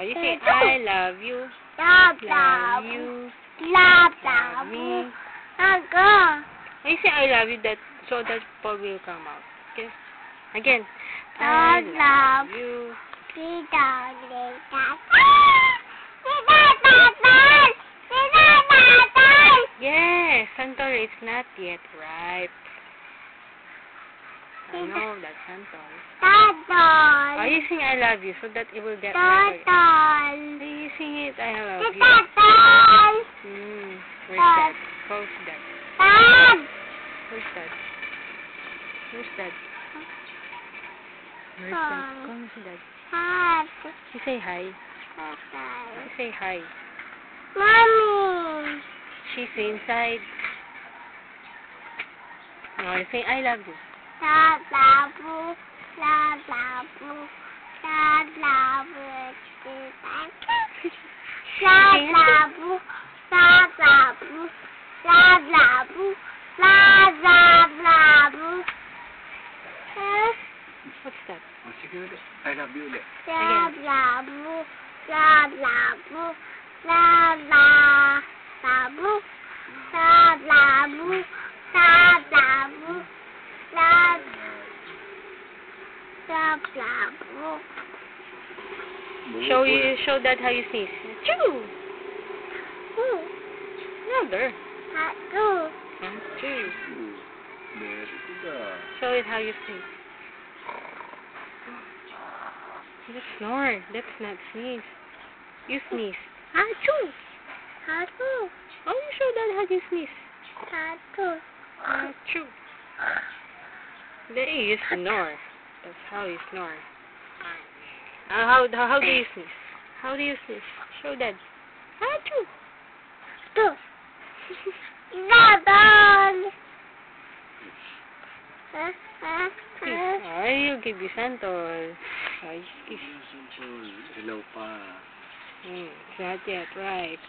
You say, I love you. Love you. Love me. Go. You say, I love you, that so that Paul will come out. Okay? Again. I love you. Yes, Santol is not yet ripe. I know that's Santol. Are you sing I love you so that it will get ripe? You sing it, I love you. Where's that? Where's that? Where's that? Where's that? Where's that? Come see that. You say hi. You say hi. Mommy. She's inside. No, you say I love you. What's that? Sige ulit. I love you ulit. Show that how you sneeze. Choo! Another. Choo. Show it how you sneeze. That's snore. That's not sneeze. You sneeze. Achoo! Oh, you show that how you sneeze. Achoo. There you snore. That's how you snore. How do you sneeze? How do you sneeze? Show that. Achoo. I'll give you Santol. Hello pa. It's not yet right.